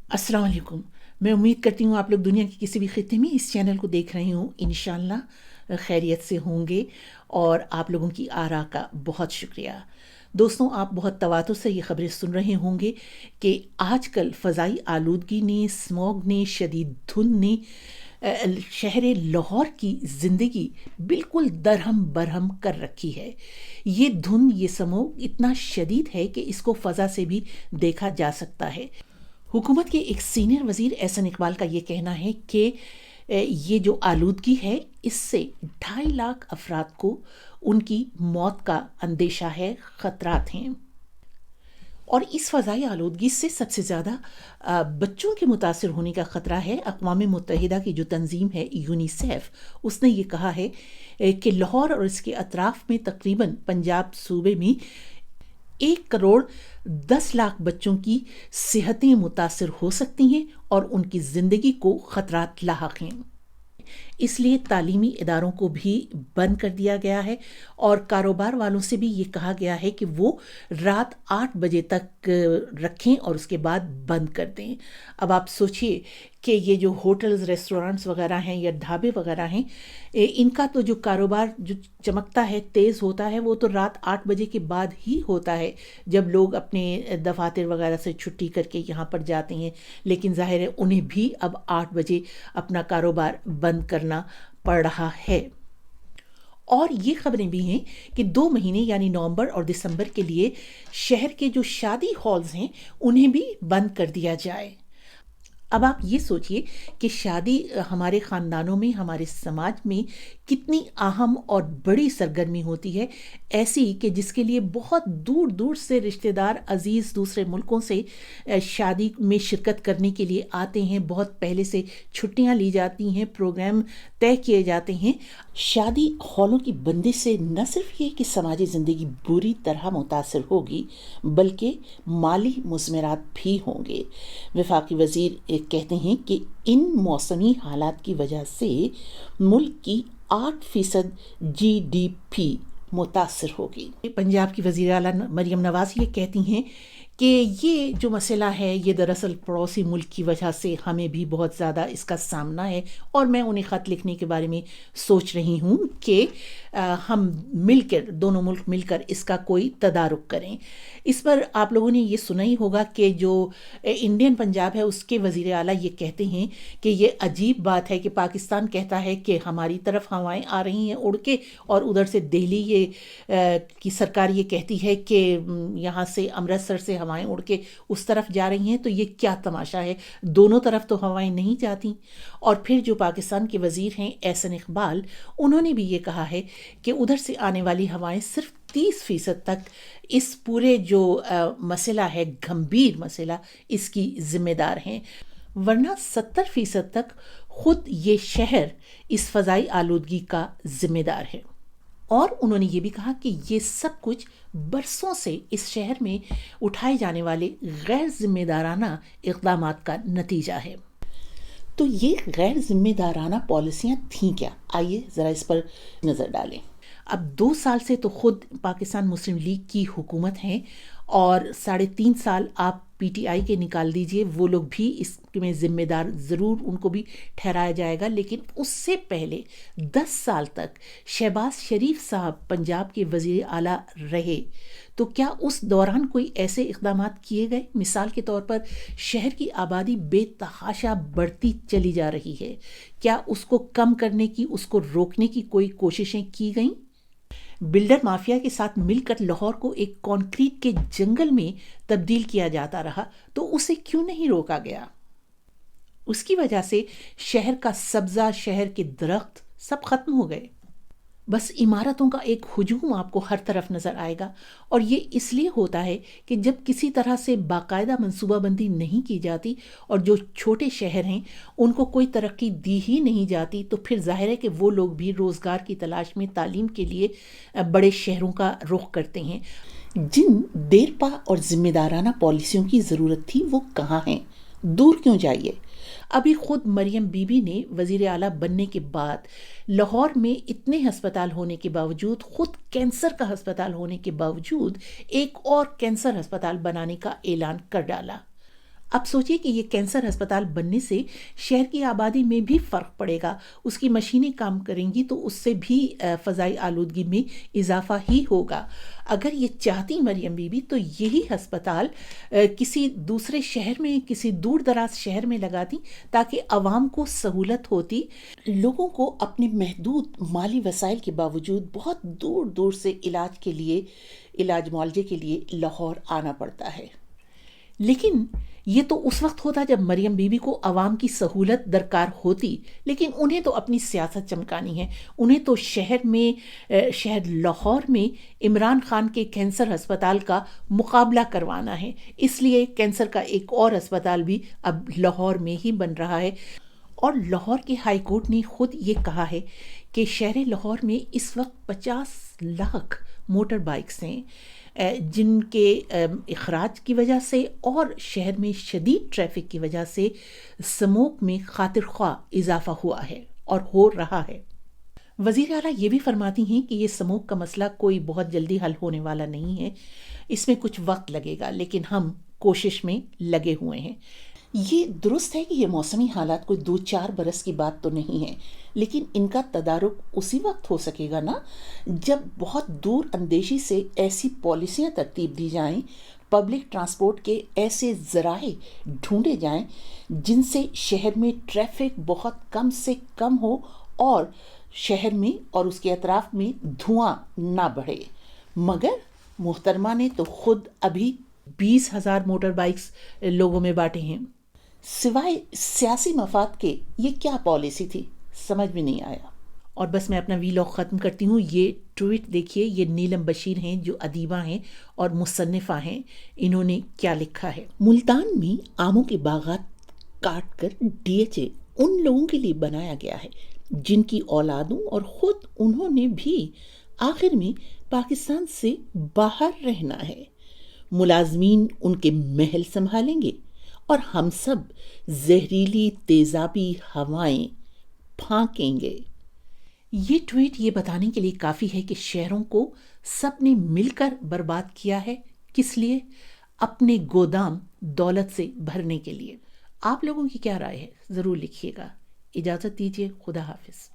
अस्सलाम वालेकुम। मैं उम्मीद करती हूँ आप लोग दुनिया के किसी भी खित्ते में इस चैनल को देख रहे हों, इंशाल्लाह खैरियत से होंगे। और आप लोगों की आरा का बहुत शुक्रिया। दोस्तों, आप बहुत तवातुर से ये खबरें सुन रहे होंगे कि आजकल फ़ज़ाई आलूदगी ने, स्मॉग ने, शदीद धुंध ने शहर लाहौर की ज़िंदगी बिल्कुल दरहम बरहम कर रखी है। ये धुंध, ये स्मॉग इतना शदीद है कि इसको फ़ज़ा से भी देखा जा सकता है। हुकूमत के एक सीनियर वज़ीर एहसन इकबाल का ये कहना है कि ये जो आलूदगी है, इससे 2.5 लाख अफराद को उनकी मौत का अंदेशा है, ख़तरात हैं। और इस फ़ज़ाई आलूदगी से सबसे ज़्यादा बच्चों के मुतासर होने का ख़तरा है। अक़वाम मुत्तहिदा की जो तंजीम है यूनिसेफ, उसने ये कहा है कि लाहौर और इसके अतराफ़ में तकरीबन पंजाब सूबे में 1 करोड़ 10 लाख बच्चों की सेहतें मुतासर हो सकती हैं और उनकी ज़िंदगी को ख़तरात लाहक़ हैं। इसलिए तालीमी इदारों को भी बंद कर दिया गया है और कारोबार वालों से भी ये कहा गया है कि वो रात 8 बजे तक रखें और उसके बाद बंद कर दें। अब आप सोचिए कि ये जो होटल्स, रेस्टोरेंट्स वगैरह हैं या ढाबे वगैरह हैं, इनका तो जो कारोबार जो चमकता है, तेज़ होता है, वो तो रात 8 बजे के बाद ही होता है, जब लोग अपने दफातर वगैरह से छुट्टी करके यहाँ पर जाते हैं। लेकिन ज़ाहिर है उन्हें भी अब 8 बजे अपना कारोबार बंद करना पड़ रहा है। और ये खबरें भी हैं कि 2 महीने यानी नवंबर और दिसंबर के लिए शहर के जो शादी हॉल्स हैं उन्हें भी बंद कर दिया जाए। अब आप ये सोचिए कि शादी हमारे ख़ानदानों में, हमारे समाज में कितनी अहम और बड़ी सरगर्मी होती है, ऐसी कि जिसके लिए बहुत दूर दूर से रिश्तेदार, अजीज़ दूसरे मुल्कों से शादी में शिरकत करने के लिए आते हैं। बहुत पहले से छुट्टियां ली जाती हैं, प्रोग्राम तय किए जाते हैं। शादी हॉलों की बंदी से न सिर्फ ये कि समाजी ज़िंदगी बुरी तरह मुतासर होगी, बल्कि माली मुज़मरात भी होंगे। वफाकी वज़ीर कहते हैं कि इन मौसमी हालात की वजह से मुल्क की 8% GDP मुतासर होगी। पंजाब की वज़ीर आला मरियम नवाज़ ये कहती हैं कि ये जो मसला है, ये दरअसल पड़ोसी मुल्क की वजह से हमें भी बहुत ज़्यादा इसका सामना है और मैं उन्हें ख़त लिखने के बारे में सोच रही हूँ कि हम मिलकर, दोनों मुल्क मिलकर इसका कोई तदारुक करें। इस पर आप लोगों ने ये सुना ही होगा कि जो इंडियन पंजाब है उसके वज़ीर आला ये कहते हैं कि ये अजीब बात है कि पाकिस्तान कहता है कि हमारी तरफ हवाएं आ रही हैं उड़ के, और उधर से दिल्ली की सरकार ये कहती है कि यहाँ से अमृतसर से हवाएं उड़ के उस तरफ जा रही हैं। तो ये क्या तमाशा है, दोनों तरफ तो हवाएं नहीं जाती। और फिर जो पाकिस्तान के वज़ीर हैं एहसन इकबाल, उन्होंने भी ये कहा है कि उधर से आने वाली हवाएं सिर्फ 30% तक इस पूरे जो मसला है, गंभीर मसला, इसकी जिम्मेदार हैं, वरना 70% तक खुद ये शहर इस फ़ज़ाई आलूदगी का जिम्मेदार है। और उन्होंने ये भी कहा कि ये सब कुछ बरसों से इस शहर में उठाए जाने वाले गैर जिम्मेदाराना इक़दामात का नतीजा है। तो ये गैर जिम्मेदाराना पॉलिसियाँ थीं क्या? आइए ज़रा इस पर नज़र डालें। अब 2 साल से तो खुद पाकिस्तान मुस्लिम लीग की हुकूमत है और 3.5 साल आप पीटीआई के निकाल दीजिए, वो लोग भी इसमें ज़िम्मेदार ज़रूर उनको भी ठहराया जाएगा। लेकिन उससे पहले 10 साल तक शहबाज शरीफ साहब पंजाब के वज़ीर आला रहे, तो क्या उस दौरान कोई ऐसे इक़दामात किए गए? मिसाल के तौर पर शहर की आबादी बेतहाशा बढ़ती चली जा रही है, क्या उसको कम करने की, उसको रोकने की कोई कोशिशें की गईं? बिल्डर माफिया के साथ मिलकर लाहौर को एक कंक्रीट के जंगल में तब्दील किया जाता रहा, तो उसे क्यों नहीं रोका गया? उसकी वजह से शहर का सब्जा, शहर के दरख्त सब खत्म हो गए। बस इमारतों का एक हुजूम आपको हर तरफ नज़र आएगा। और ये इसलिए होता है कि जब किसी तरह से बाकायदा मनसूबाबंदी नहीं की जाती और जो छोटे शहर हैं उनको कोई तरक्की दी ही नहीं जाती, तो फिर जाहिर है कि वो लोग भी रोज़गार की तलाश में तालीम के लिए बड़े शहरों का रुख करते हैं। जिन देरपा और ज़िम्मेदाराना पॉलिसियों की ज़रूरत थी वो कहाँ हैं? दूर क्यों जाइए? अभी खुद मरियम बीबी ने वज़ीर आला बनने के बाद लाहौर में इतने हस्पताल होने के बावजूद, खुद कैंसर का हस्पताल होने के बावजूद, एक और कैंसर हस्पताल बनाने का ऐलान कर डाला। اب سوچئے کہ یہ کینسر ہسپتال بننے سے شہر کی آبادی میں بھی فرق پڑے گا، اس کی مشینیں کام کریں گی تو اس سے بھی فضائی آلودگی میں اضافہ ہی ہوگا۔ اگر یہ چاہتی مریم بی بی تو یہی ہسپتال کسی دوسرے شہر میں، کسی دور دراز شہر میں لگاتی تاکہ عوام کو سہولت ہوتی۔ لوگوں کو اپنے محدود مالی وسائل کے باوجود بہت دور دور سے علاج معالجے کے لیے لاہور آنا پڑتا ہے، لیکن یہ تو اس وقت ہوتا جب مریم بی بی کو عوام کی سہولت درکار ہوتی، لیکن انہیں تو اپنی سیاست چمکانی ہے، انہیں تو شہر لاہور میں عمران خان کے کینسر ہسپتال کا مقابلہ کروانا ہے، اس لیے کینسر کا ایک اور ہسپتال بھی اب لاہور میں ہی بن رہا ہے۔ اور لاہور کے ہائی کورٹ نے خود یہ کہا ہے کہ شہر لاہور میں اس وقت 50 لاکھ موٹر بائکس ہیں جن کے اخراج کی وجہ سے اور شہر میں شدید ٹریفک کی وجہ سے سموک میں خاطر خواہ اضافہ ہوا ہے اور ہو رہا ہے۔ وزیر اعلیٰ یہ بھی فرماتی ہیں کہ یہ سموک کا مسئلہ کوئی بہت جلدی حل ہونے والا نہیں ہے، اس میں کچھ وقت لگے گا، لیکن ہم کوشش میں لگے ہوئے ہیں۔ یہ درست ہے کہ یہ موسمی حالات کوئی 2-4 برس کی بات تو نہیں ہے، لیکن ان کا تدارک اسی وقت ہو سکے گا نا جب بہت دور اندیشی سے ایسی پالیسیاں ترتیب دی جائیں، پبلک ٹرانسپورٹ کے ایسے ذرائع ڈھونڈے جائیں جن سے شہر میں ٹریفک بہت کم سے کم ہو اور شہر میں اور اس کے اطراف میں دھواں نہ بڑھے۔ مگر محترمہ نے تو خود ابھی 20,000 موٹر بائکس لوگوں میں بانٹے ہیں۔ سوائے سیاسی مفاد کے یہ کیا پالیسی تھی، سمجھ میں نہیں آیا۔ اور بس میں اپنا ویلاگ ختم کرتی ہوں۔ یہ ٹویٹ دیکھیے، یہ نیلم بشیر ہیں جو ادیبہ ہیں اور مصنفہ ہیں، انہوں نے کیا لکھا ہے۔ ملتان میں آموں کے باغات کاٹ کر DHA ان لوگوں کے لیے بنایا گیا ہے جن کی اولادوں اور خود انہوں نے بھی آخر میں پاکستان سے باہر رہنا ہے۔ ملازمین ان کے محل سنبھالیں گے اور ہم سب زہریلی تیزابی ہوائیں پھانکیں گے۔ یہ ٹویٹ یہ بتانے کے لیے کافی ہے کہ شہروں کو سب نے مل کر برباد کیا ہے، کس لیے؟ اپنے گودام دولت سے بھرنے کے لیے۔ آپ لوگوں کی کیا رائے ہے؟ ضرور لکھیے گا۔ اجازت دیجیے، خدا حافظ۔